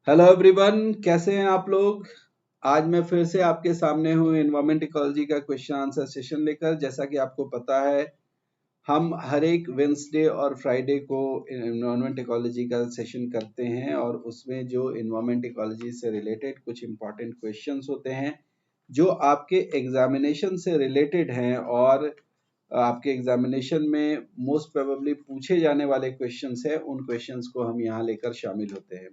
Hello everyone, कैसे हैं आप लोग। आज मैं फिर से आपके सामने हूँ एनवायरमेंट इकोलॉजी का क्वेश्चन आंसर सेशन लेकर। जैसा कि आपको पता है, हम हर एक वेंसडे और फ्राइडे को एनवायरमेंट इकोलॉजी का सेशन करते हैं और उसमें जो एनवायरमेंट इकोलॉजी से रिलेटेड कुछ इंपॉर्टेंट क्वेश्चंस होते हैं जो आपके एग्जामिनेशन से रिलेटेड हैं और आपके एग्जामिनेशन में मोस्ट प्रोबेबली पूछे जाने वाले क्वेश्चंस हैं, उन क्वेश्चंस को हम यहाँ लेकर शामिल होते हैं।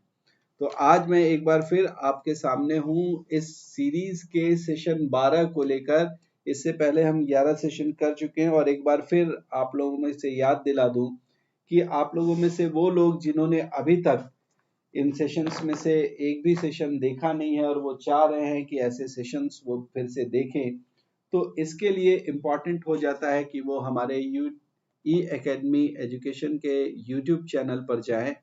तो आज मैं एक बार फिर आपके सामने हूँ इस सीरीज के सेशन 12 को लेकर। इससे पहले हम 11 सेशन कर चुके हैं और एक बार फिर आप लोगों में से याद दिला दूं कि आप लोगों में से वो लोग जिन्होंने अभी तक इन सेशंस में से एक भी सेशन देखा नहीं है और वो चाह रहे हैं कि ऐसे सेशंस वो फिर से देखें, तो इसके लिए इम्पॉर्टेंट हो जाता है कि वो हमारे ई एकेडमी एजुकेशन के यूट्यूब चैनल पर जाएं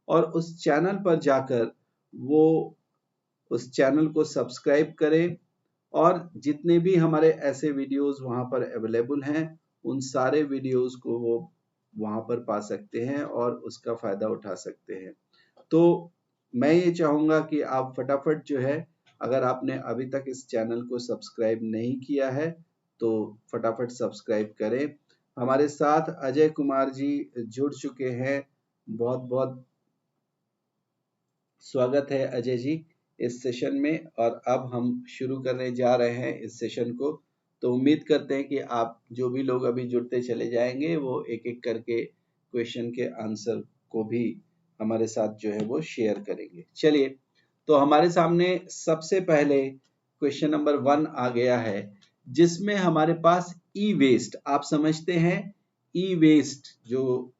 और उस चैनल पर जाकर वो उस चैनल को सब्सक्राइब करें और जितने भी हमारे ऐसे वीडियोस वहां पर अवेलेबल हैं उन सारे वीडियोस को वो वहां पर पा सकते हैं और उसका फायदा उठा सकते हैं। तो मैं ये चाहूंगा कि आप फटाफट जो है, अगर आपने अभी तक इस चैनल को सब्सक्राइब नहीं किया है तो फटाफट सब्सक्राइब करें। हमारे साथ अजय कुमार जी जुड़ चुके हैं। बहुत बहुत स्वागत है अजय जी इस सेशन में। और अब हम शुरू करने जा रहे हैं इस सेशन को। तो उम्मीद करते हैं कि आप जो भी लोग अभी जुड़ते चले जाएंगे वो एक एक करके क्वेश्चन के आंसर को भी हमारे साथ जो है वो शेयर करेंगे। चलिए, तो हमारे सामने सबसे पहले क्वेश्चन नंबर 1 आ गया है, जिसमें हमारे पास ई वेस्ट, आप समझते हैं ई वेस्ट, जो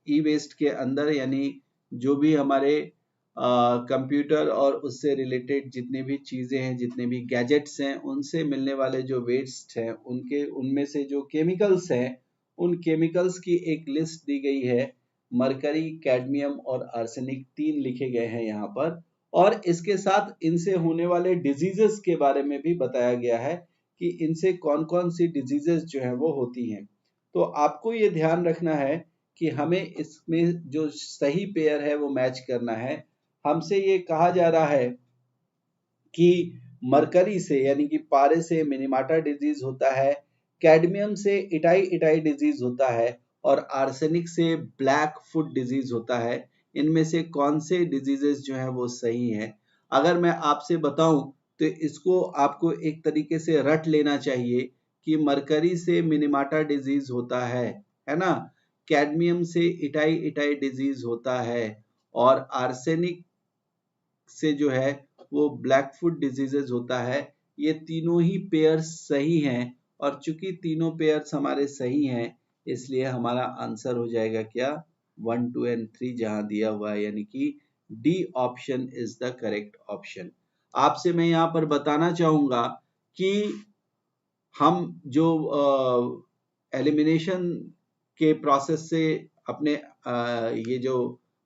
ई वेस्ट के अंदर यानी जो भी हमारे कंप्यूटर और उससे रिलेटेड जितनी भी चीजें हैं, जितने भी गैजेट्स हैं, उनसे मिलने वाले जो वेस्ट हैं, उनके उनमें से जो केमिकल्स हैं, उन केमिकल्स की एक लिस्ट दी गई है। मरकरी, कैडमियम और आर्सेनिक 3 लिखे गए हैं यहाँ पर। और इसके साथ इनसे होने वाले डिजीजेस के बारे में भी बताया गया है कि इनसे कौन कौन सी डिजीजेस जो है वो होती हैं। तो आपको ये ध्यान रखना है कि हमें इसमें जो सही पेयर है वो मैच करना है। हमसे ये कहा जा रहा है कि मरकरी से यानी कि पारे से मिनीमाटा डिजीज होता है, कैडमियम से इटाई इटाई डिजीज होता है और आर्सेनिक से ब्लैक फुट डिजीज होता है। इनमें से कौन से डिजीजेस जो है वो सही है? अगर मैं आपसे बताऊं तो इसको आपको एक तरीके से रट लेना चाहिए कि मरकरी से मिनीमाटा डिजीज होता है ना, कैडमियम से इटाई इटाई डिजीज होता है और आर्सेनिक से जो है वो ब्लैक फुट डिजीजेज होता है। ये तीनों ही पेयर्स सही हैं और चूंकि तीनों पेयर्स हमारे सही हैं इसलिए हमारा आंसर हो जाएगा क्या, 1, 2 एंड 3 जहां दिया हुआ है, यानी कि D option is the correct option. आपसे मैं यहाँ पर बताना चाहूंगा कि हम जो एलिमिनेशन के प्रोसेस से अपने ये जो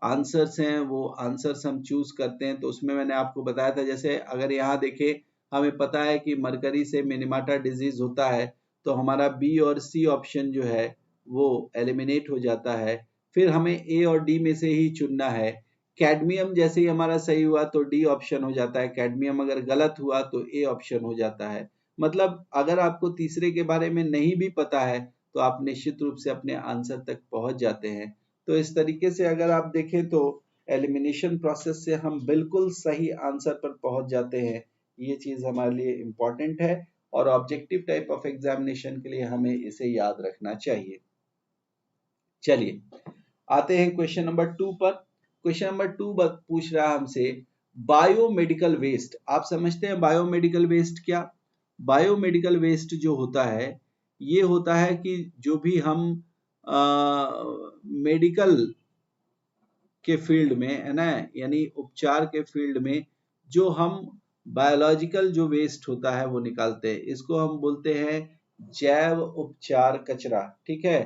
आंसर्स हैं वो आंसर्स हम चूज करते हैं, तो उसमें मैंने आपको बताया था, जैसे अगर यहाँ देखें, हमें पता है कि मरकरी से मिनीमाटा डिजीज होता है, तो हमारा बी और सी ऑप्शन जो है वो एलिमिनेट हो जाता है। फिर हमें ए और डी में से ही चुनना है। कैडमियम जैसे ही हमारा सही हुआ तो डी ऑप्शन हो जाता है, कैडमियम अगर गलत हुआ तो ए ऑप्शन हो जाता है। मतलब अगर आपको तीसरे के बारे में नहीं भी पता है तो आप निश्चित रूप से अपने आंसर तक पहुंच जाते हैं। तो इस तरीके से अगर आप देखें तो एलिमिनेशन प्रोसेस से हम बिल्कुल सही आंसर पर पहुंच जाते हैं। ये चीज हमारे लिए इम्पोर्टेंट है और ऑब्जेक्टिव टाइप ऑफ एग्जामिनेशन के लिए हमें इसे याद रखना चाहिए। चलिए, आते हैं क्वेश्चन नंबर 2 पर। क्वेश्चन नंबर 2 पूछ रहा है हमसे बायोमेडिकल वेस्ट। आप समझते हैं बायोमेडिकल वेस्ट क्या? बायोमेडिकल वेस्ट जो होता है ये होता है कि जो भी हम मेडिकल के फील्ड में है ना, यानी उपचार के फील्ड में जो हम बायोलॉजिकल जो वेस्ट होता है वो निकालते हैं, इसको हम बोलते हैं जैव उपचार कचरा। ठीक है,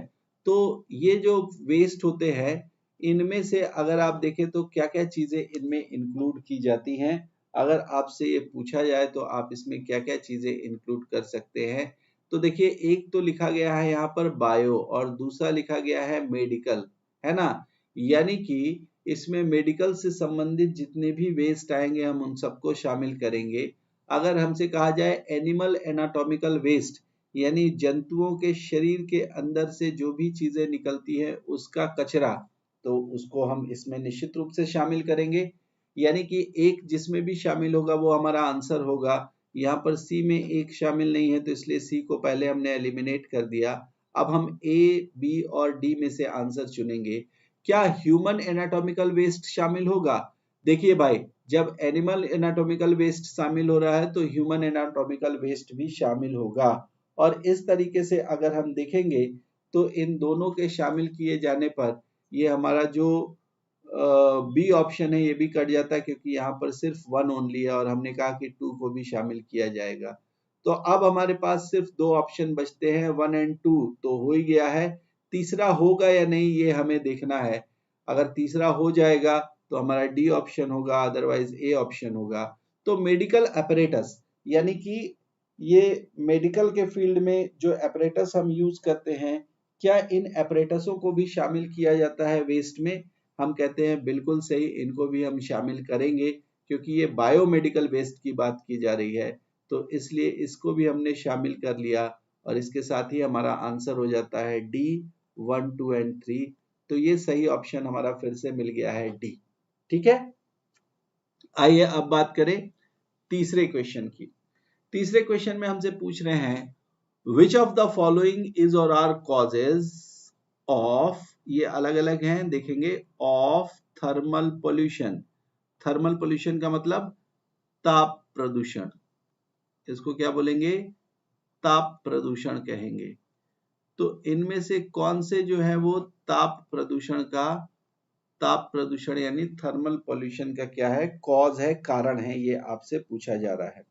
तो ये जो वेस्ट होते हैं इनमें से अगर आप देखें तो क्या क्या चीजें इनमें इंक्लूड की जाती हैं। अगर आपसे ये पूछा जाए तो आप इसमें क्या क्या चीजें इंक्लूड कर सकते हैं, तो देखिए, एक तो लिखा गया है यहाँ पर बायो और दूसरा लिखा गया है मेडिकल, है ना। यानी कि इसमें मेडिकल से संबंधित जितने भी वेस्ट आएंगे हम उन सबको शामिल करेंगे। अगर हमसे कहा जाए एनिमल एनाटॉमिकल वेस्ट, यानी जंतुओं के शरीर के अंदर से जो भी चीजें निकलती हैं उसका कचरा, तो उसको हम इसमें निश्चित रूप से शामिल करेंगे। यानी कि एक जिसमें भी शामिल होगा वो हमारा आंसर होगा। यहाँ पर सी में एक शामिल नहीं है तो इसलिए सी को पहले हमने एलिमिनेट कर दिया। अब हम ए, बी और डी में से आंसर चुनेंगे। क्या ह्यूमन एनाटॉमिकल वेस्ट शामिल होगा? देखिए भाई, जब एनिमल एनाटॉमिकल वेस्ट शामिल हो रहा है तो ह्यूमन एनाटॉमिकल वेस्ट भी शामिल होगा। और इस तरीके से अगर हम देखेंगे तो इन दोनों के शामिल किए जाने पर ये हमारा जो बी ऑप्शन है ये भी कट जाता है, क्योंकि यहाँ पर सिर्फ 1 ओनली है और हमने कहा कि 2 को भी शामिल किया जाएगा। तो अब हमारे पास सिर्फ 2 ऑप्शन बचते हैं, 1 एंड 2 तो हो ही गया है। तीसरा होगा या नहीं ये हमें देखना है। अगर तीसरा हो जाएगा तो हमारा डी ऑप्शन होगा, अदरवाइज ए ऑप्शन होगा। तो मेडिकल अपैरेटस, यानी कि ये मेडिकल के फील्ड में जो अपैरेटस हम यूज करते हैं, क्या इन अपैरेटसों को भी शामिल किया जाता है वेस्ट में? हम कहते हैं बिल्कुल सही, इनको भी हम शामिल करेंगे, क्योंकि ये बायोमेडिकल वेस्ट की बात की जा रही है तो इसलिए इसको भी हमने शामिल कर लिया। और इसके साथ ही हमारा आंसर हो जाता है डी, 1, 2 एंड 3। तो ये सही ऑप्शन हमारा फिर से मिल गया है डी। ठीक है, आइए अब बात करें तीसरे क्वेश्चन की। तीसरे क्वेश्चन में हमसे पूछ रहे हैं विच ऑफ द फॉलोइंग इज और आर कॉजेज ऑफ, ये अलग अलग हैं देखेंगे, of thermal pollution. Thermal pollution का मतलब ताप प्रदूषण, इसको क्या बोलेंगे? ताप प्रदूषण कहेंगे। तो इनमें से कौन से जो है वो ताप प्रदूषण यानी थर्मल पोल्यूशन का क्या है, कॉज है, कारण है, ये आपसे पूछा जा रहा है।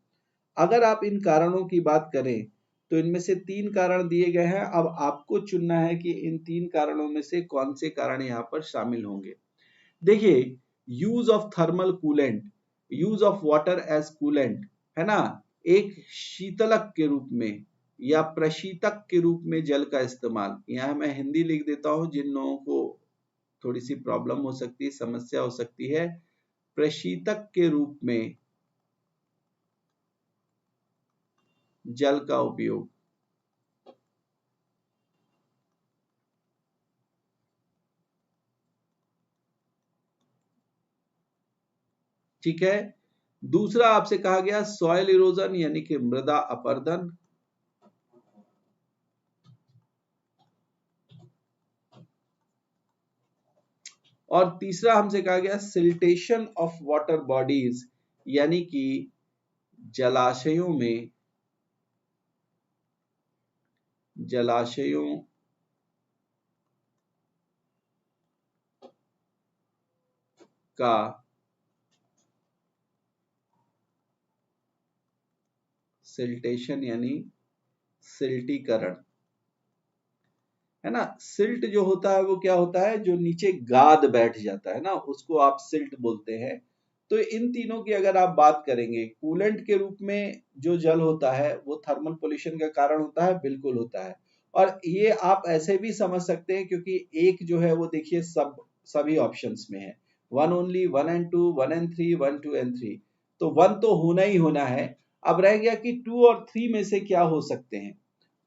अगर आप इन कारणों की बात करें तो इनमें से 3 कारण दिए गए हैं। अब आपको चुनना है कि इन 3 कारणों में से कौन से कारण यहाँ पर शामिल होंगे। देखिए, use of thermal coolant, use of water as coolant, है ना, एक शीतलक के रूप में या प्रशीतक के रूप में जल का इस्तेमाल। यहाँ मैं हिंदी लिख देता हूं, जिन लोगों को थोड़ी सी प्रॉब्लम हो सकती है, समस्या हो सकती है। प्रशीतक के रूप में जल का उपयोग, ठीक है। दूसरा आपसे कहा गया सॉइल इरोजन यानी कि मृदा अपरदन, और तीसरा हमसे कहा गया सिल्टेशन ऑफ वाटर बॉडीज यानी कि जलाशयों का सिल्टेशन यानी सिल्टीकरण, है ना। सिल्ट जो होता है वो क्या होता है, जो नीचे गाद बैठ जाता है ना, उसको आप सिल्ट बोलते हैं। तो इन तीनों की अगर आप बात करेंगे, कूलेंट के रूप में जो जल होता है वो थर्मल पोल्यूशन का कारण होता है, बिल्कुल होता है। और ये आप ऐसे भी समझ सकते हैं क्योंकि एक जो है वो देखिए सभी ऑप्शंस में है, 1 ओनली, 1 एंड 2, 1 एंड 3, 1, 2 एंड 3। तो 1 तो होना ही होना है। अब रह गया कि 2 और 3 में से क्या हो सकते हैं।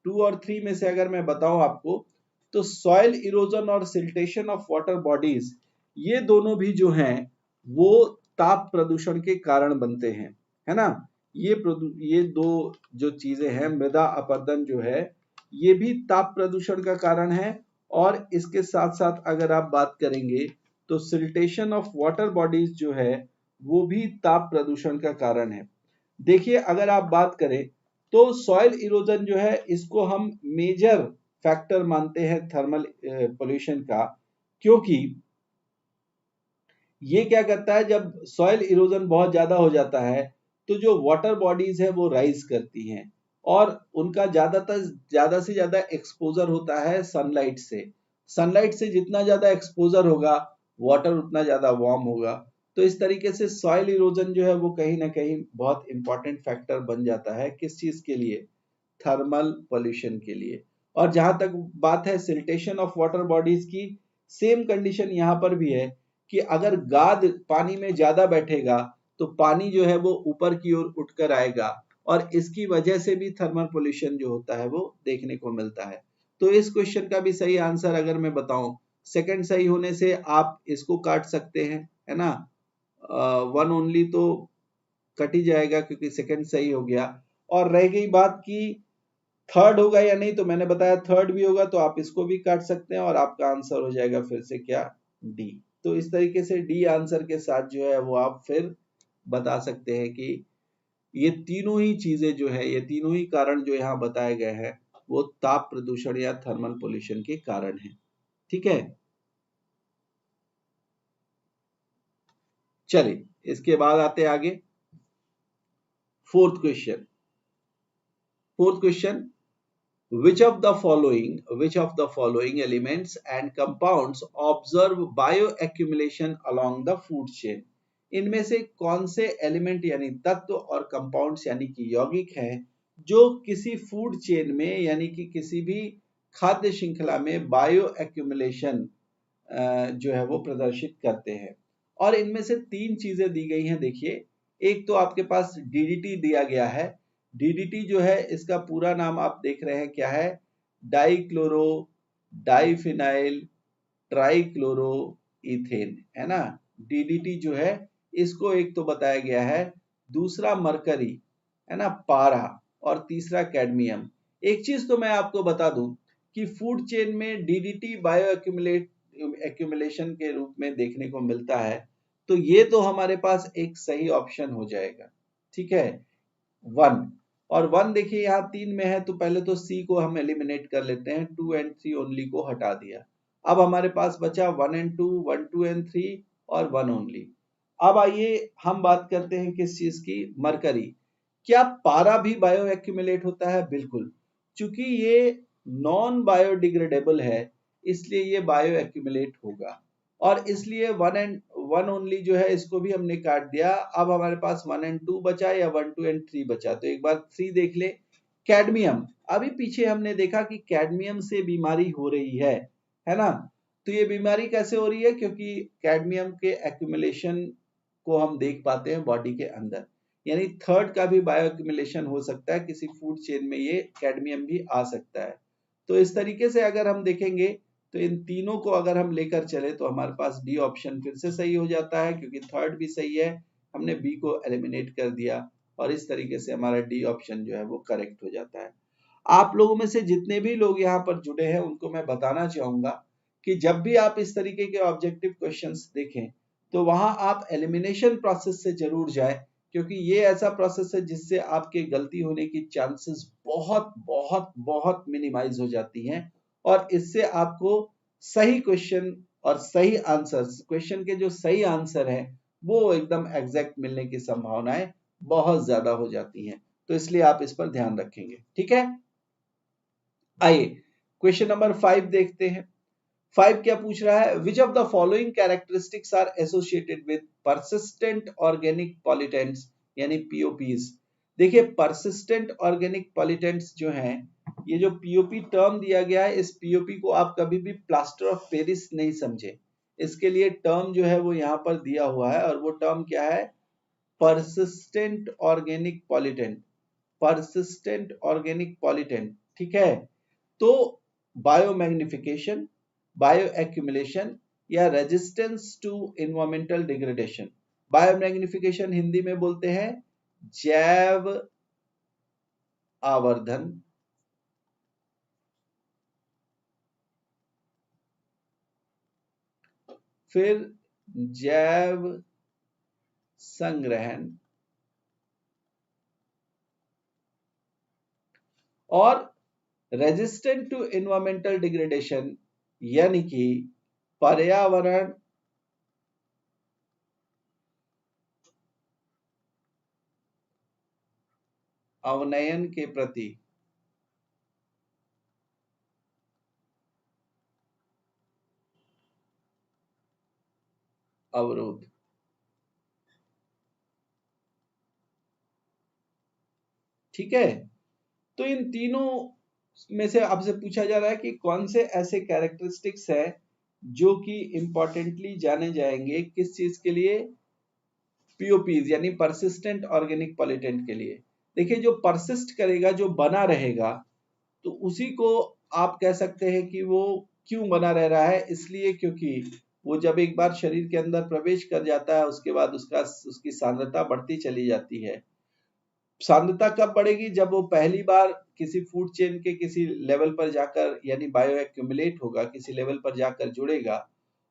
2 और 3 में से अगर मैं बताऊं आपको, तो सॉइल इरोजन और सिल्टेशन ऑफ वाटर बॉडीज, ये दोनों भी जो हैं वो ताप प्रदूषण के कारण बनते हैं, है ना। ये दो जो चीजें हैं, मृदा अपरदन जो है ये भी ताप प्रदूषण का कारण है। और इसके साथ साथ अगर आप बात करेंगे तो सिल्टेशन ऑफ वाटर बॉडीज जो है वो भी ताप प्रदूषण का कारण है। देखिए, अगर आप बात करें तो सॉइल इरोजन जो है इसको हम मेजर फैक्टर मानते हैं थर्मल पोल्यूशन का, क्योंकि ये क्या करता है, जब सॉइल इरोजन बहुत ज्यादा हो जाता है तो जो वाटर बॉडीज है वो राइज करती हैं और उनका ज्यादा से ज्यादा एक्सपोजर होता है सनलाइट से। सनलाइट से जितना ज्यादा एक्सपोजर होगा वाटर उतना ज्यादा वार्म होगा। तो इस तरीके से सॉइल इरोजन जो है वो कहीं ना कहीं बहुत इंपॉर्टेंट फैक्टर बन जाता है, किस चीज के लिए, थर्मल पोल्यूशन के लिए। और जहां तक बात है सिल्टेशन ऑफ वाटर बॉडीज की, सेम कंडीशन यहाँ पर भी है कि अगर गाद पानी में ज्यादा बैठेगा तो पानी जो है वो ऊपर की ओर उठकर आएगा और इसकी वजह से भी थर्मल पोल्यूशन जो होता है वो देखने को मिलता है। तो इस क्वेश्चन का भी सही आंसर अगर मैं बताऊं, सेकंड सही होने से आप इसको काट सकते हैं, है ना। वन ओनली तो कट ही जाएगा क्योंकि सेकंड सही हो गया। और रह गई बात कि थर्ड होगा या नहीं, तो मैंने बताया थर्ड भी होगा तो आप इसको भी काट सकते हैं और आपका आंसर हो जाएगा फिर से क्या, डी। तो इस तरीके से डी आंसर के साथ जो है वो आप फिर बता सकते हैं कि ये तीनों ही चीजें जो है, ये तीनों ही कारण जो यहाँ बताए गए हैं वो ताप प्रदूषण या थर्मल पोल्यूशन के कारण है। ठीक है, चलिए इसके बाद आते हैं आगे fourth question. Fourth question, which of the following elements and compounds observe bioaccumulation along the food chain? इनमें से कौन से एलिमेंट यानी तत्व और कंपाउंड्स यानी कि यौगिक हैं जो किसी फूड चेन में यानी कि किसी भी खाद्य श्रृंखला में बायो एक्यूमुलेशन जो है वो प्रदर्शित करते हैं। और इनमें से तीन चीजें दी गई हैं। देखिए, एक तो आपके पास डीडीटी दिया गया है। डीडीटी जो है इसका पूरा नाम आप देख रहे हैं क्या है, डाइक्लोरो डाइफिनाइल ट्राइक्लोरो इथेन, है ना। डीडीटी जो है इसको एक तो बताया गया है, दूसरा मरकरी, है ना, पारा, और तीसरा कैडमियम। एक चीज तो मैं आपको बता दूं कि फूड चेन में डीडीटी बायो एक्यूमुलेशन के रूप में देखने को मिलता है, तो ये तो हमारे पास एक सही ऑप्शन हो जाएगा। ठीक है, वन। और वन देखिए यहाँ तीन में है तो पहले तो सी को हम एलिमिनेट कर लेते हैं, टू एंड थ्री ओनली को हटा दिया। अब हमारे पास बचा one and two, one two and three और वन ओनली। अब आइए हम बात करते हैं किस चीज की, मरकरी। क्या पारा भी बायो एक्यूमुलेट होता है? बिल्कुल, क्योंकि ये नॉन बायोडिग्रेडेबल है इसलिए ये बायो एक्यूमुलेट होगा। और इसलिए वन एंड वन ओनली जो है इसको भी हमने काट दिया। अब हमारे पास वन एंड टू बचा या वन टू एंड थ्री बचा, तो एक बार थ्री देख ले। कैडमियम, अभी पीछे हमने देखा कि कैडमियम से बीमारी हो रही है ना। तो ये बीमारी कैसे हो रही है, क्योंकि कैडमियम के एक्यूमुलेशन को हम देख पाते हैं बॉडी के अंदर, यानी थर्ड का भी बायो एक्यूमुलेशन हो सकता है, किसी फूड चेन में ये कैडमियम भी आ सकता है। तो इस तरीके से अगर हम देखेंगे तो इन तीनों को अगर हम लेकर चले तो हमारे पास डी ऑप्शन फिर से सही हो जाता है, क्योंकि थर्ड भी सही है, हमने बी को एलिमिनेट कर दिया और इस तरीके से हमारा डी ऑप्शन जो है वो करेक्ट हो जाता है। आप लोगों में से जितने भी लोग यहाँ पर जुड़े हैं उनको मैं बताना चाहूंगा कि जब भी आप इस तरीके के ऑब्जेक्टिव क्वेश्चंस देखें तो वहां आप एलिमिनेशन प्रोसेस से जरूर जाएं, क्योंकि ये ऐसा प्रोसेस है जिससे आपके गलती होने की चांसेस बहुत बहुत बहुत मिनिमाइज हो जाती हैं और इससे आपको सही क्वेश्चन और सही आंसर, क्वेश्चन के जो सही आंसर है वो एकदम एग्जैक्ट मिलने की संभावनाएं बहुत ज्यादा हो जाती हैं। तो इसलिए आप इस पर ध्यान रखेंगे। ठीक है, आइए क्वेश्चन नंबर 5 देखते हैं। 5 क्या पूछ रहा है, which of the following characteristics are associated with persistent organic pollutants यानी पीओपीज। देखिए, परसिस्टेंट ऑर्गेनिक पॉल्यूटेंट्स जो हैं, ये जो पीओपी टर्म दिया गया है, इस पीओपी को आप कभी भी प्लास्टर ऑफ पेरिस नहीं समझे। इसके लिए टर्म जो है वो यहाँ पर दिया हुआ है और वो टर्म क्या है, persistent organic pollutant. Persistent organic pollutant, ठीक है। तो बायोमैग्निफिकेशन, बायो एक्यूमुलेशन या resistance to environmental degradation. Biomagnification Hindi में बोलते हैं जैव आवर्धन, फिर जैव संग्रहण और रेजिस्टेंट टू इन्वायरमेंटल डिग्रेडेशन यानी कि पर्यावरण अवनयन के प्रति अवरोध। ठीक है, तो इन तीनों में से आपसे पूछा जा रहा है कि कौन से ऐसे कैरेक्टरिस्टिक्स है जो कि इंपॉर्टेंटली जाने जाएंगे किस चीज के लिए, पीओपीज यानी परसिस्टेंट ऑर्गेनिक पॉल्यूटेंट के लिए। देखिए जो परसिस्ट करेगा, जो बना रहेगा, तो उसी को आप कह सकते हैं कि वो क्यों बना रह रहा है, इसलिए क्योंकि वो जब एक बार शरीर के अंदर प्रवेश कर जाता है उसके बाद उसकी सांद्रता बढ़ती चली जाती है। सांद्रता कब बढ़ेगी, जब वो पहली बार किसी फूड चेन के किसी लेवल पर जाकर यानी बायो एक्यूमुलेट होगा, किसी लेवल पर जाकर जुड़ेगा,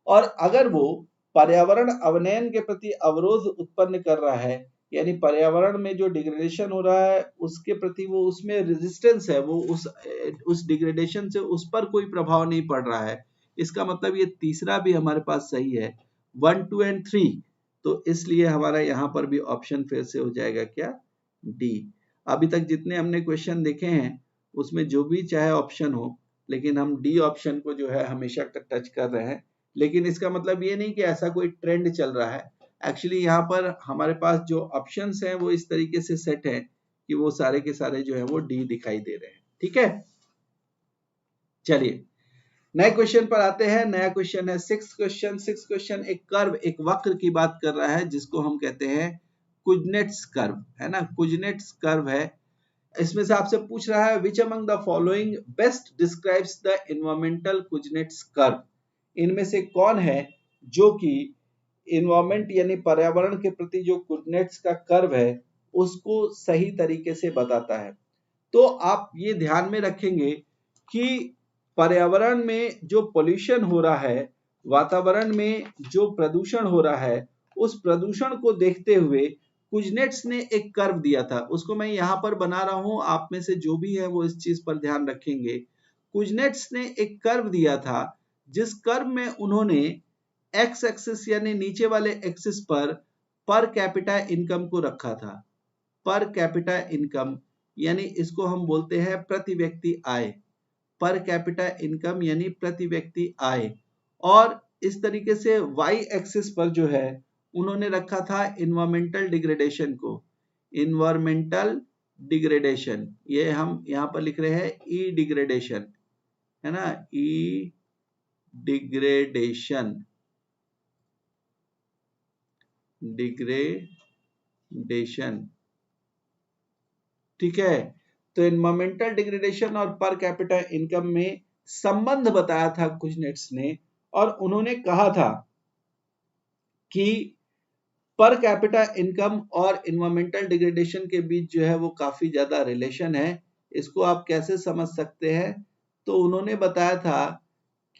और अगर वो पर्यावरण अवनयन के प्रति अवरोध उत्पन्न कर रहा है, यानी पर्यावरण में जो डिग्रेडेशन हो रहा है उसके प्रति वो उसमें रेजिस्टेंस है, वो उस डिग्रेडेशन से उस पर कोई प्रभाव नहीं पड़ रहा है, इसका मतलब ये तीसरा भी हमारे पास सही है, 1, 2 एंड 3। तो इसलिए हमारा यहाँ पर भी ऑप्शन फिर से हो जाएगा क्या, डी। अभी तक जितने हमने क्वेश्चन देखे हैं उसमें जो भी चाहे ऑप्शन हो, लेकिन हम डी ऑप्शन को जो है हमेशा टच कर रहे हैं। लेकिन इसका मतलब ये नहीं कि ऐसा कोई ट्रेंड चल रहा है, एक्चुअली यहाँ पर हमारे पास जो ऑप्शंस हैं वो इस तरीके से सेट हैं कि वो सारे के सारे जो है वो डी दिखाई दे रहे हैं। ठीक है, चलिए नए क्वेश्चन पर आते हैं। नया क्वेश्चन है 6 क्वेश्चन एक कर्व, एक वक्र की बात कर रहा है जिसको हम कहते हैं कुजनेट्स कर्व, है ना, कुजनेट्स कर्व है। इसमें से आपसे पूछ रहा है which among the following best describes the environmental Kuznets curve, इनमें से कौन है जो कि एनवायरमेंट यानी पर्यावरण के प्रति जो कुजनेट्स का कर्व है उसको सही तरीके से बताता है। तो आप ये ध्यान में रखेंगे कि पर्यावरण में जो पोल्यूशन हो रहा है, वातावरण में जो प्रदूषण हो रहा है, उस प्रदूषण को देखते हुए कुजनेट्स ने एक कर्व दिया था, उसको मैं यहाँ पर बना रहा हूं, आप में से जो भी है वो इस चीज पर ध्यान रखेंगे। कुजनेट्स ने एक कर्व दिया था जिस कर्व में उन्होंने एक्स एक्सिस यानी नीचे वाले एक्सिस पर कैपिटा इनकम को रखा था। पर कैपिटा इनकम यानी इसको हम बोलते हैं प्रति व्यक्ति आय, पर कैपिटा इनकम यानी प्रति व्यक्ति आय। और इस तरीके से वाई एक्सिस पर जो है उन्होंने रखा था इन्वायरमेंटल डिग्रेडेशन को, इन्वायरमेंटल डिग्रेडेशन, ये हम यहाँ पर लिख रहे हैं ई डिग्रेडेशन, है ना, ई डिग्रेडेशन, डिग्रेडेशन, ठीक है। तो एनवायरमेंटल डिग्रेडेशन और पर कैपिटा इनकम में संबंध बताया था कुजनेट्स ने, और उन्होंने कहा था कि पर कैपिटा इनकम और एनवायरमेंटल डिग्रेडेशन के बीच जो है वो काफी ज्यादा रिलेशन है। इसको आप कैसे समझ सकते हैं, तो उन्होंने बताया था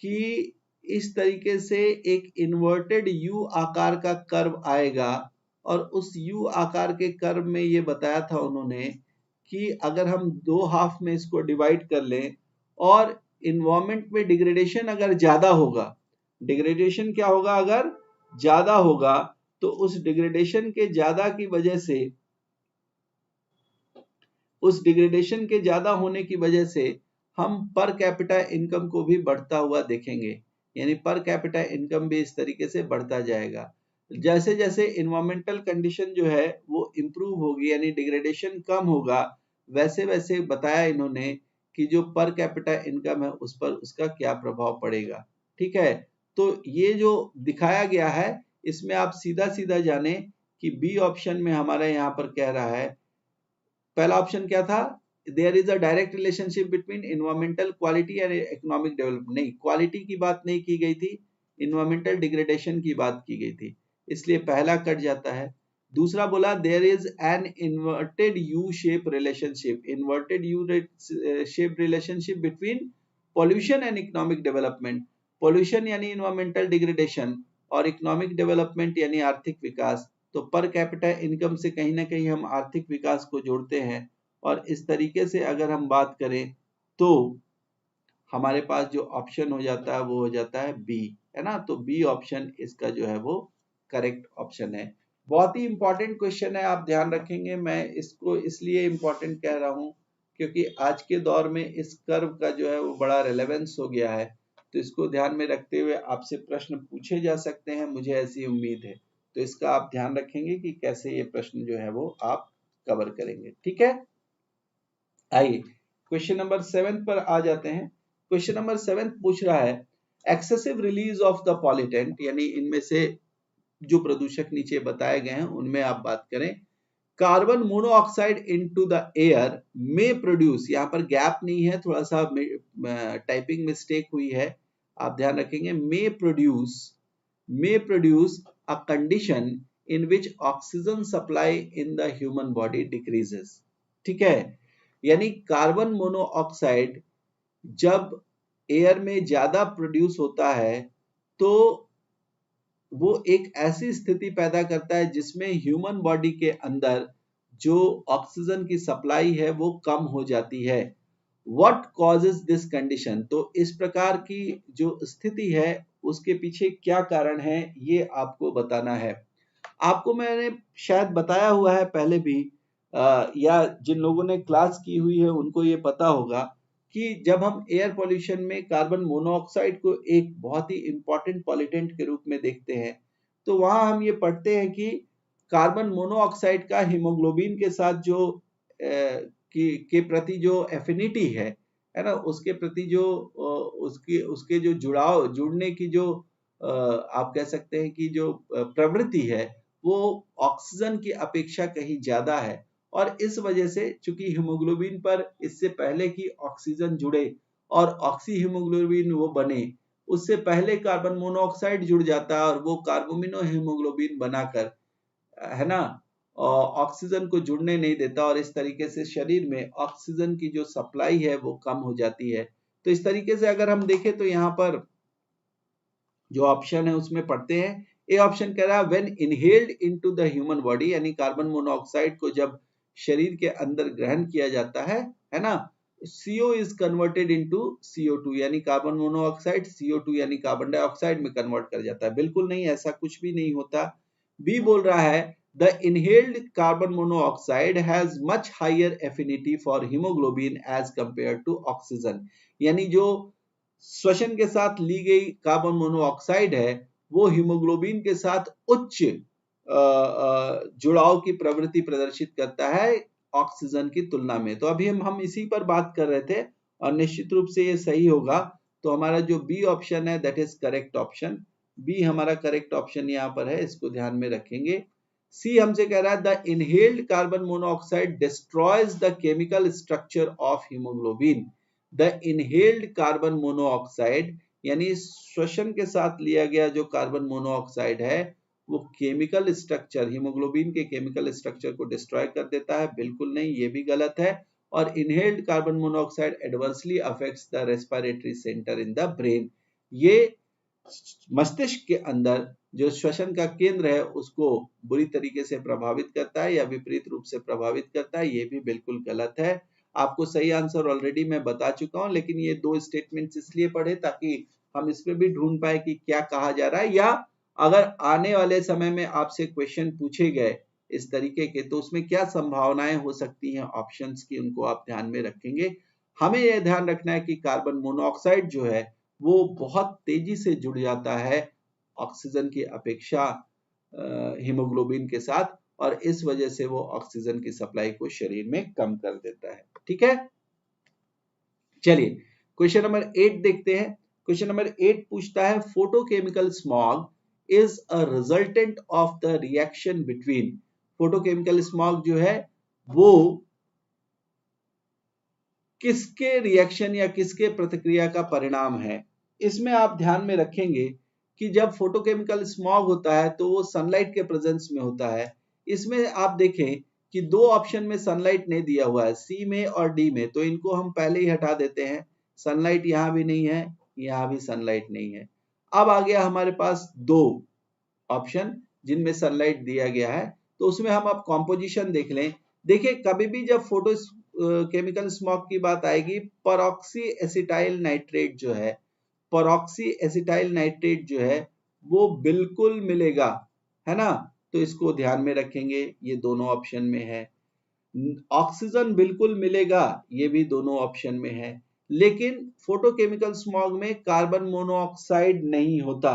कि इस तरीके से एक इन्वर्टेड यू आकार का कर्व आएगा, और उस यू आकार के कर्व में ये बताया था उन्होंने कि अगर हम दो हाफ में इसको डिवाइड कर लें और इन्वायरमेंट में डिग्रेडेशन अगर ज्यादा होगा, डिग्रेडेशन क्या होगा, अगर ज्यादा होगा, तो उस डिग्रेडेशन के ज्यादा की वजह से, उस डिग्रेडेशन के ज्यादा होने की वजह से हम पर कैपिटा इनकम को भी बढ़ता हुआ देखेंगे, यानी पर कैपिटा इनकम भी इस तरीके से बढ़ता जाएगा। जैसे जैसे इन्वायरमेंटल कंडीशन जो है वो इम्प्रूव होगी यानी डिग्रेडेशन कम होगा, वैसे वैसे बताया इन्होंने कि जो पर कैपिटा इनकम है उस पर उसका क्या प्रभाव पड़ेगा। ठीक है, तो ये जो दिखाया गया है इसमें आप सीधा सीधा जाने कि बी ऑप्शन में हमारा यहाँ पर कह रहा है, पहला ऑप्शन क्या था, there is a direct relationship between environmental quality and economic development, नहीं क्वालिटी की बात नहीं की गई थी, इन्वायरमेंटल डिग्रेडेशन की बात की गई थी, इसलिए पहला कट जाता है। दूसरा बोला there is an inverted U shape relationship, inverted U shape relationship between pollution and economic development, pollution यानी इन्वायरमेंटल डिग्रेडेशन और इकोनॉमिक डेवलपमेंट यानी आर्थिक विकास। तो पर कैपिटा इनकम से कहीं ना कहीं हम आर्थिक विकास को जोड़ते हैं, और इस तरीके से अगर हम बात करें तो हमारे पास जो ऑप्शन हो जाता है वो हो जाता है बी, है ना। तो बी ऑप्शन इसका जो है वो करेक्ट ऑप्शन है। बहुत ही इंपॉर्टेंट क्वेश्चन है, आप ध्यान रखेंगे, मैं इसको इसलिए इंपॉर्टेंट कह रहा हूं क्योंकि आज के दौर में इस कर्व का जो है वो बड़ा रेलेवेंस हो गया है, तो इसको ध्यान में रखते हुए आपसे प्रश्न पूछे जा सकते हैं, मुझे ऐसी उम्मीद है। तो इसका आप ध्यान रखेंगे कि कैसे ये प्रश्न जो है वो आप कवर करेंगे। ठीक है, आइए क्वेश्चन नंबर 7 पर आ जाते हैं। क्वेश्चन नंबर 7 पूछ रहा है excessive release of the pollutant, यानी इनमें से जो प्रदूषक नीचे बताए गए हैं उनमें आप बात करें, carbon monoxide into the air में प्रोड्यूस, यहाँ पर गैप नहीं है, थोड़ा सा टाइपिंग मिस्टेक हुई है, आप ध्यान रखेंगे, may produce a condition in which oxygen supply in the human body decreases। ठीक है, यानी कार्बन मोनोऑक्साइड जब एयर में ज्यादा प्रोड्यूस होता है तो वो एक ऐसी स्थिति पैदा करता है जिसमें ह्यूमन बॉडी के अंदर जो ऑक्सीजन की सप्लाई है वो कम हो जाती है। What causes this condition? तो इस प्रकार की जो स्थिति है उसके पीछे क्या कारण है ये आपको बताना है। आपको मैंने शायद बताया हुआ है पहले भी, या जिन लोगों ने क्लास की हुई है उनको ये पता होगा कि जब हम एयर पॉल्यूशन में कार्बन मोनोऑक्साइड को एक बहुत ही इंपॉर्टेंट पॉल्यूटेंट के रूप में देखते हैं तो वहां हम ये पढ़ते हैं कि कार्बन मोनोऑक्साइड का हीमोग्लोबिन के साथ जो के प्रति जो एफिनिटी है ना, उसके प्रति जो उसके जो जुड़ने की जो आप कह सकते हैं कि जो प्रवृत्ति है वो ऑक्सीजन की अपेक्षा कहीं ज्यादा है, और इस वजह से चूंकि हीमोग्लोबिन पर इससे पहले कि ऑक्सीजन जुड़े और ऑक्सी हीमोग्लोबिन वो बने उससे पहले कार्बन मोनोऑक्साइड जुड़ जाता है और वो कार्बोमिनो हीमोग्लोबिन बनाकर, है ना, ऑक्सीजन को जुड़ने नहीं देता और इस तरीके से शरीर में ऑक्सीजन की जो सप्लाई है वो कम हो जाती है। तो इस तरीके से अगर हम देखें तो यहाँ पर जो ऑप्शन है उसमें पढ़ते हैं, ए ऑप्शन कह रहा है when inhaled into the human body, यानी कार्बन मोनोऑक्साइड को जब शरीर के अंदर ग्रहण किया जाता है ना, CO is converted into CO2, यानी कार्बन मोनोऑक्साइड CO2 यानी कार्बन डाइऑक्साइड में कन्वर्ट कर जाता है। बिल्कुल नहीं, ऐसा कुछ भी नहीं होता। बी बोल रहा है the inhaled carbon monoxide has much higher affinity for haemoglobin as compare to oxygen, यानी जो श्वसन के साथ ली गई कार्बन मोनोऑक्साइड है वो हीमोग्लोबिन के साथ उच्च जुड़ाव की प्रवृत्ति प्रदर्शित करता है ऑक्सीजन की तुलना में। तो अभी हम इसी पर बात कर रहे थे और निश्चित रूप से ये सही होगा। तो हमारा जो बी ऑप्शन है that is correct option, B हमारा करेक्ट ऑप्शन यहाँ पर है, इसको ध्यान में रखेंगे। सी हमसे कह रहा है the inhaled carbon monoxide destroys the chemical structure of haemoglobin, the inhaled carbon monoxide यानी श्वसन के साथ लिया गया जो कार्बन मोनोऑक्साइड है वो केमिकल स्ट्रक्चर, हीमोग्लोबिन के केमिकल स्ट्रक्चर को डिस्ट्रॉय कर देता है। बिल्कुल नहीं, ये भी गलत है। और inhaled carbon monoxide adversely affects the respiratory centre in the brain, ये मस्तिष्क के अंदर जो श्वसन का केंद्र है उसको बुरी तरीके से प्रभावित करता है या विपरीत रूप से प्रभावित करता है, ये भी बिल्कुल गलत है। आपको सही आंसर ऑलरेडी मैं बता चुका हूं, लेकिन ये दो स्टेटमेंट्स इसलिए पढ़े ताकि हम इसमें भी ढूंढ पाए कि क्या कहा जा रहा है, या अगर आने वाले समय में आपसे क्वेश्चन पूछे गए इस तरीके के तो उसमें क्या संभावनाएं हो सकती हैं ऑप्शंस की, उनको आप ध्यान में रखेंगे। हमें यह ध्यान रखना है कि कार्बन मोनोऑक्साइड जो है वो बहुत तेजी से जुड़ जाता है ऑक्सीजन की अपेक्षा हीमोग्लोबिन के साथ, और इस वजह से वो ऑक्सीजन की सप्लाई को शरीर में कम कर देता है। ठीक है, चलिए क्वेश्चन नंबर 8 देखते हैं। क्वेश्चन नंबर 8 पूछता है photochemical smog is a resultant of the reaction between, photochemical smog जो है वो किसके रिएक्शन या किसके प्रतिक्रिया का परिणाम है। इसमें आप ध्यान में रखेंगे कि जब फोटोकेमिकल स्मॉग होता है तो वो सनलाइट के प्रेजेंस में होता है। इसमें आप देखें कि दो ऑप्शन में सनलाइट नहीं दिया हुआ है, सी में और डी में, तो इनको हम पहले ही हटा देते हैं। सनलाइट यहां भी नहीं है, यहां भी सनलाइट नहीं है। अब आ गया हमारे पास दो ऑप्शन जिनमें सनलाइट दिया गया है, तो उसमें हम अब कॉम्पोजिशन देख लें। देखिए कभी भी जब फोटो केमिकल स्मॉग की बात आएगी, परऑक्सी एसिटाइल नाइट्रेट जो है, परऑक्सी एसिटाइल नाइट्रेट जो है वो बिल्कुल मिलेगा, है ना, तो इसको ध्यान में रखेंगे, ये दोनों ऑप्शन में है। ऑक्सीजन बिल्कुल मिलेगा, ये भी दोनों ऑप्शन में है। लेकिन फोटोकेमिकल स्मॉग में कार्बन मोनोऑक्साइड नहीं होता,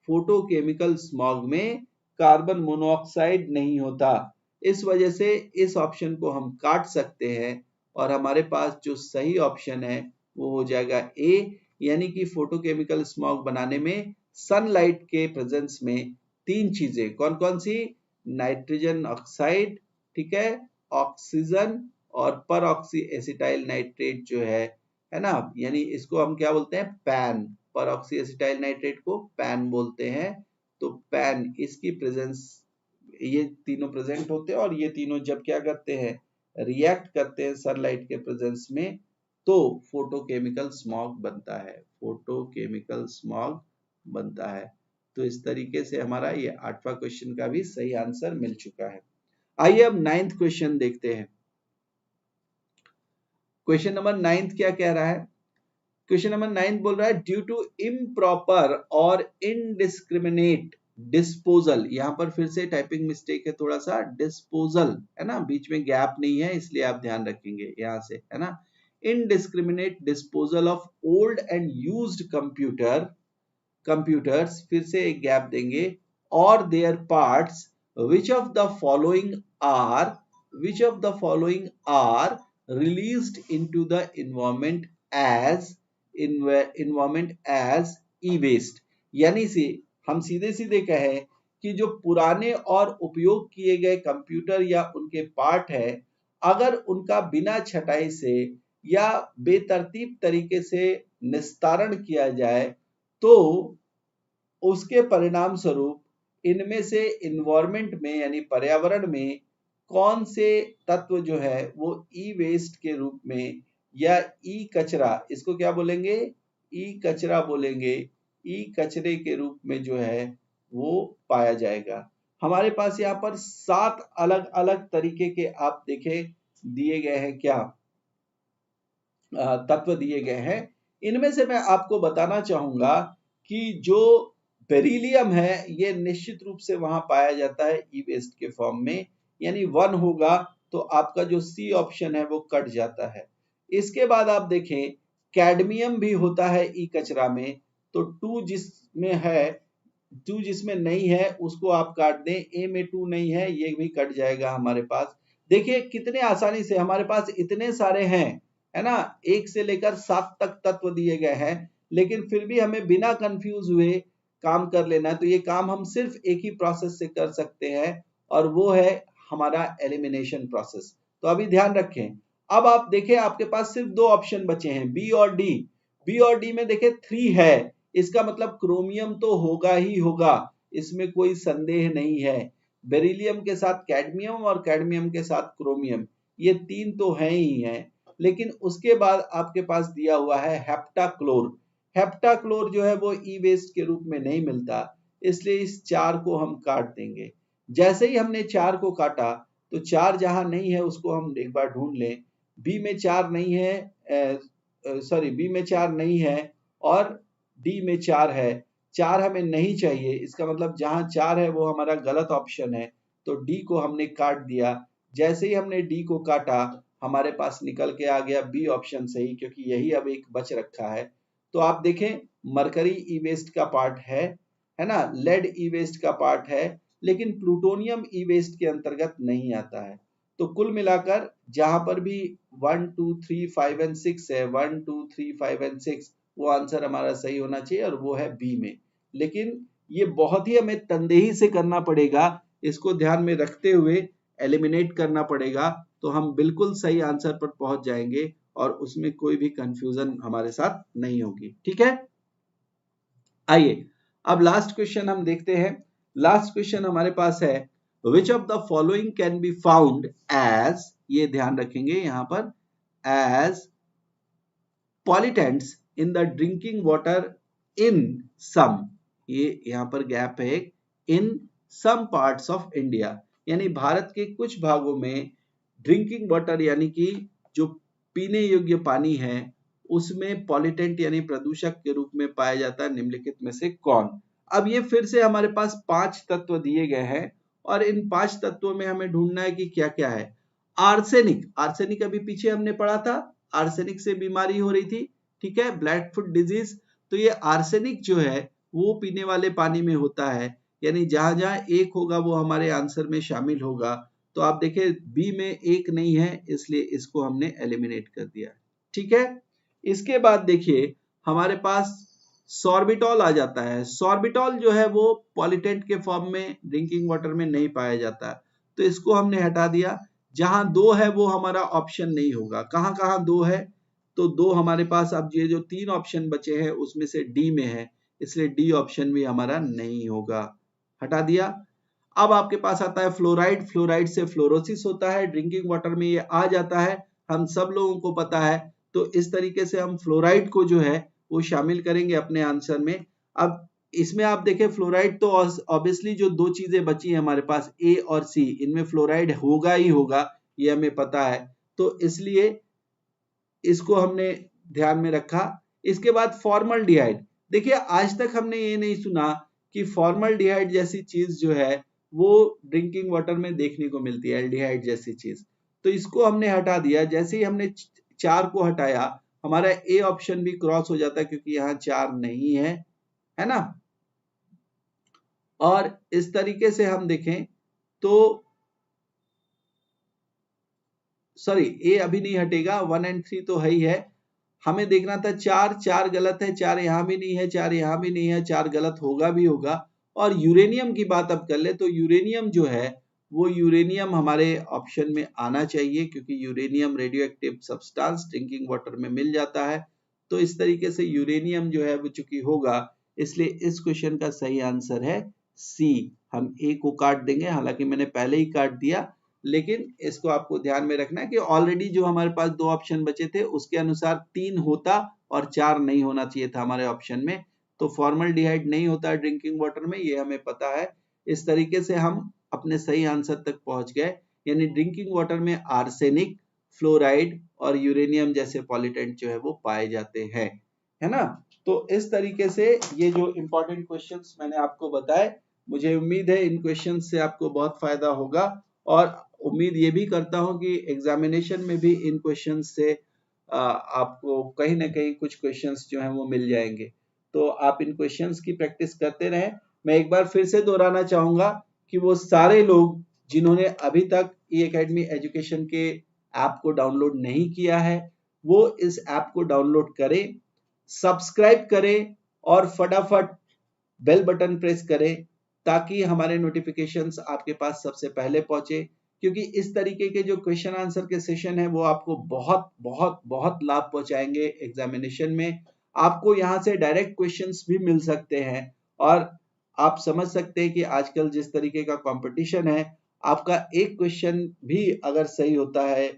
फोटोकेमिकल स्मॉग में कार्बन मोनोऑक्साइड नहीं होता। इस वजह से इस ऑप्शन को हम काट सकते हैं और हमारे पास जो सही ऑप्शन है वो हो जाएगा ए, यानी कि फोटोकेमिकल स्मॉग बनाने में सनलाइट के प्रेजेंस में 3 चीजें, कौन कौन सी? नाइट्रोजन ऑक्साइड, ठीक है, ऑक्सीजन और पर ऑक्सी एसिटाइल नाइट्रेट जो है ना, यानी इसको हम क्या बोलते हैं? पैन। पर ऑक्सी एसिटाइल नाइट्रेट को पैन बोलते हैं। तो पैन, इसकी प्रेजेंस, ये तीनों प्रेजेंट होते हैं और ये तीनों जब क्या करते हैं? रिएक्ट करते हैं सनलाइट के प्रेजेंस में, तो फोटोकेमिकल स्मॉग बनता है, फोटोकेमिकल स्मॉग बनता है। तो इस तरीके से हमारा ये 8वां क्वेश्चन का भी सही आंसर मिल चुका है। आइए अब 9th क्वेश्चन देखते हैं। क्वेश्चन नंबर 9th क्या कह रहा है? क्वेश्चन नंबर 9 बोल रहा है ड्यू टू इम्प्रॉपर और इनडिस्क्रिमिनेट डिस्पोजल, यहां पर फिर से टाइपिंग मिस्टेक है थोड़ा सा, डिस्पोजल है ना, बीच में गैप नहीं है, इसलिए आप ध्यान रखेंगे यहां से, है ना। Indiscriminate disposal of old and used computers, फिर से एक गैप देंगे, और there parts, which of the following are released into the environment as e-waste, यानी से हम सीधे सीधे कहें कि जो पुराने और उपयोग किए गए कंप्यूटर या उनके पार्ट है, अगर उनका बिना छटाई से या बेतरतीब तरीके से निस्तारण किया जाए, तो उसके परिणाम स्वरूप इनमें से इन्वायरमेंट में यानी पर्यावरण में कौन से तत्व जो है वो ई वेस्ट के रूप में या ई कचरा, इसको क्या बोलेंगे? ई कचरा बोलेंगे, ई कचरे के रूप में जो है वो पाया जाएगा। हमारे पास यहाँ पर 7 अलग अलग तरीके के आप देखें दिए गए हैं, क्या तत्व दिए गए हैं। इनमें से मैं आपको बताना चाहूंगा कि जो बेरिलियम है ये निश्चित रूप से वहां पाया जाता है ई वेस्ट के फॉर्म में, यानी 1 होगा तो आपका जो सी ऑप्शन है वो कट जाता है। इसके बाद आप देखें कैडमियम भी होता है ई कचरा में, तो 2 जिसमें है, 2 जिसमें नहीं है उसको आप काट दें, ए में 2 नहीं है, ये भी कट जाएगा हमारे पास। देखिए कितने आसानी से हमारे पास इतने सारे हैं, है ना, 1 से लेकर 7 तक तत्व दिए गए हैं, लेकिन फिर भी हमें बिना कंफ्यूज हुए काम कर लेना है। तो ये काम हम सिर्फ एक ही प्रोसेस से कर सकते हैं और वो है हमारा एलिमिनेशन प्रोसेस। तो अभी ध्यान रखें। अब आप देखें आपके पास सिर्फ 2 ऑप्शन बचे हैं, बी और डी। बी और डी में देखें 3 है, इसका मतलब क्रोमियम तो होगा ही होगा, इसमें कोई संदेह नहीं है। बेरिलियम के साथ कैडमियम और कैडमियम के साथ क्रोमियम, ये 3 तो हैं ही हैं। लेकिन उसके बाद आपके पास दिया हुआ है हेप्टाक्लोर। हेप्टाक्लोर जो है वो ई वेस्ट के रूप में नहीं मिलता, इसलिए इस 4 को हम काट देंगे। जैसे ही हमने 4 को काटा तो 4 जहां नहीं है उसको हम एक बार ढूंढ लें। बी में 4 नहीं है, सॉरी बी में 4 नहीं है और डी में 4 है। 4 हमें नहीं चाहिए, इसका मतलब जहां 4 है वो हमारा गलत ऑप्शन है, तो डी को हमने काट दिया। जैसे ही हमने डी को काटा हमारे पास निकल के आ गया बी ऑप्शन सही, क्योंकि यही अब एक बच रखा है। तो आप देखें मरकरी ई वेस्ट का पार्ट है ना, लेड ई वेस्ट का पार्ट है, लेकिन प्लूटोनियम ई वेस्ट के अंतर्गत नहीं आता है। तो कुल मिलाकर जहां पर भी 1 2 3 5 एंड 6 है, 1 2 3 5 एंड 6, वो आंसर हमारा सही होना चाहिए और वो है बी में। लेकिन ये बहुत ही हमें तंदेही से करना पड़ेगा, इसको ध्यान में रखते हुए एलिमिनेट करना पड़ेगा, तो हम बिल्कुल सही आंसर पर पहुंच जाएंगे और उसमें कोई भी कंफ्यूजन हमारे साथ नहीं होगी। ठीक है, आइए अब लास्ट क्वेश्चन हम देखते हैं। लास्ट क्वेश्चन हमारे पास है which of the following can be found as, ये ध्यान रखेंगे यहां पर, as pollutants in the drinking water in some, ये यहां पर गैप है, in some parts of India, यानी भारत के कुछ भागों में ड्रिंकिंग वाटर यानी कि जो पीने योग्य पानी है उसमें पॉलिटेंट यानी प्रदूषक के रूप में पाया जाता है, निम्नलिखित में से कौन? अब ये फिर से हमारे पास 5 तत्व दिए गए हैं और इन 5 तत्वों में हमें ढूंढना है कि क्या क्या है। आर्सेनिक, आर्सेनिक अभी पीछे हमने पढ़ा था, आर्सेनिक से बीमारी हो रही थी, ठीक है, ब्लैक फुट डिजीज। तो ये आर्सेनिक जो है वो पीने वाले पानी में होता है, यानी जहां जहां एक होगा वो हमारे आंसर में शामिल होगा। तो आप देखिए बी में एक नहीं है, इसलिए इसको हमने एलिमिनेट कर दिया। ठीक है, इसके बाद देखिए हमारे पास सॉर्बिटॉल आ जाता है। सॉर्बिटॉल जो है वो पॉलिटेंट के फॉर्म में ड्रिंकिंग वाटर में नहीं पाया जाता है, तो इसको हमने हटा दिया। जहां 2 है वो हमारा ऑप्शन नहीं होगा। कहां कहां 2 है, तो 2 हमारे पास, अब ये जो 3 ऑप्शन बचे हैं उसमें से डी में है, इसलिए डी ऑप्शन भी हमारा नहीं होगा, हटा दिया। अब आपके पास आता है फ्लोराइड। फ्लोराइड से फ्लोरोसिस होता है, ड्रिंकिंग वाटर में ये आ जाता है, हम सब लोगों को पता है। तो इस तरीके से हम फ्लोराइड को जो है वो शामिल करेंगे अपने आंसर में। अब इसमें आप देखें फ्लोराइड तो ऑब्वियसली जो 2 चीजें बची हैं हमारे पास, ए और सी, इनमें फ्लोराइड होगा ही होगा, ये हमें पता है, तो इसलिए इसको हमने ध्यान में रखा। इसके बाद फॉर्मल्डिहाइड। देखिए आज तक हमने ये नहीं सुना कि फॉर्मल्डिहाइड जैसी चीज जो है वो ड्रिंकिंग वाटर में देखने को मिलती है, एल्डिहाइड जैसी चीज, तो इसको हमने हटा दिया। जैसे ही हमने 4 को हटाया, हमारा ए ऑप्शन भी क्रॉस हो जाता है क्योंकि यहाँ 4 नहीं है ना। और इस तरीके से हम देखें तो सॉरी, ए अभी नहीं हटेगा, 1 और 3 तो है ही है। हमें देखना था 4 गलत है, 4 यहाँ भी नहीं है, 4 यहाँ भी नहीं है, 4 गलत होगा भी होगा। और यूरेनियम की बात अब कर ले तो यूरेनियम जो है वो यूरेनियम हमारे ऑप्शन में आना चाहिए, क्योंकि uranium radio active substance drinking water में मिल जाता है। तो इस तरीके से यूरेनियम जो है वो चूंकि होगा, इसलिए इस क्वेश्चन का सही आंसर है सी। हम ए को काट देंगे, हालांकि मैंने पहले ही काट दिया, लेकिन इसको आपको ध्यान में रखना है कि ऑलरेडी जो हमारे पास 2 ऑप्शन बचे थे उसके अनुसार 3 होता और 4 नहीं होना चाहिए था हमारे ऑप्शन में। तो फॉर्मल्डिहाइड नहीं होता है ड्रिंकिंग वाटर में, ये हमें पता है। इस तरीके से हम अपने सही आंसर तक पहुंच गए, यानी ड्रिंकिंग वाटर में आर्सेनिक, फ्लोराइड और यूरेनियम जैसे पॉल्यूटेंट जो है वो पाए जाते हैं, है ना। तो इस तरीके से ये जो इंपॉर्टेंट क्वेश्चंस मैंने आपको बताए, मुझे उम्मीद है इन क्वेश्चंस से आपको बहुत फायदा होगा, और उम्मीद ये भी करता हूं कि एग्जामिनेशन में भी इन क्वेश्चंस से आपको कहीं ना कहीं कुछ क्वेश्चंस जो हैं वो मिल जाएंगे। तो आप इन क्वेश्चंस की प्रैक्टिस करते रहें। मैं एक बार फिर से दोहराना चाहूंगा कि वो सारे लोग जिन्होंने अभी तक ई एकेडमी एजुकेशन के ऐप को डाउनलोड नहीं किया है, वो इस ऐप को डाउनलोड करें, सब्सक्राइब करें और फटाफट बेल बटन प्रेस करें, ताकि हमारे नोटिफिकेशंस आपके पास सबसे पहले पहुंचे। क्योंकि इस तरीके के जो क्वेश्चन आंसर के सेशन है वो आपको बहुत बहुत बहुत लाभ पहुंचाएंगे एग्जामिनेशन में। आपको यहाँ से डायरेक्ट क्वेश्चंस भी मिल सकते हैं, और आप समझ सकते हैं कि आजकल जिस तरीके का कंपटीशन है, आपका एक क्वेश्चन भी अगर सही होता है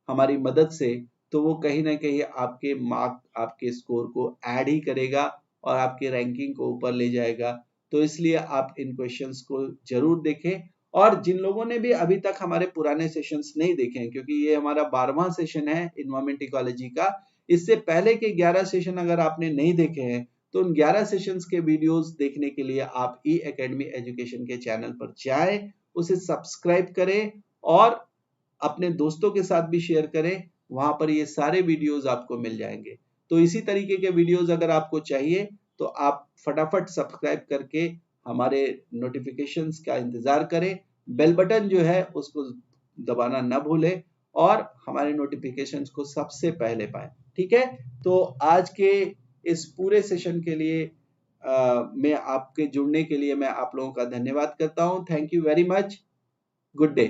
हमारी मदद से, तो वो कहीं ना कहीं आपके मार्क, आपके स्कोर को ऐड ही करेगा और आपके रैंकिंग को ऊपर ले जाएगा। तो इसलिए आप इन क्वेश्चंस को जरूर देखें। और जिन लोगों ने भी अभी तक हमारे पुराने सेशंस नहीं देखे हैं, क्योंकि ये हमारा 12वां सेशन है एनवायरमेंट इकोलॉजी का, इससे पहले के 11 सेशन अगर आपने नहीं देखे हैं तो उन 11 सेशंस के वीडियोस देखने के लिए आप ई एकेडमी एजुकेशन के चैनल पर जाएं, उसे सब्सक्राइब करें और अपने दोस्तों के साथ भी शेयर करें। वहां पर ये सारे वीडियोस आपको मिल जाएंगे। तो इसी तरीके के वीडियोस अगर आपको चाहिए तो आप फटाफट सब्सक्राइब करके हमारे नोटिफिकेशंस का इंतजार करें, बेल बटन जो है उसको दबाना ना भूलें और हमारे नोटिफिकेशंस को सबसे पहले पाएं। ठीक है, तो आज के इस पूरे सेशन के लिए मैं आपके जुड़ने के लिए मैं आप लोगों का धन्यवाद करता हूं। Thank you very much. Good day.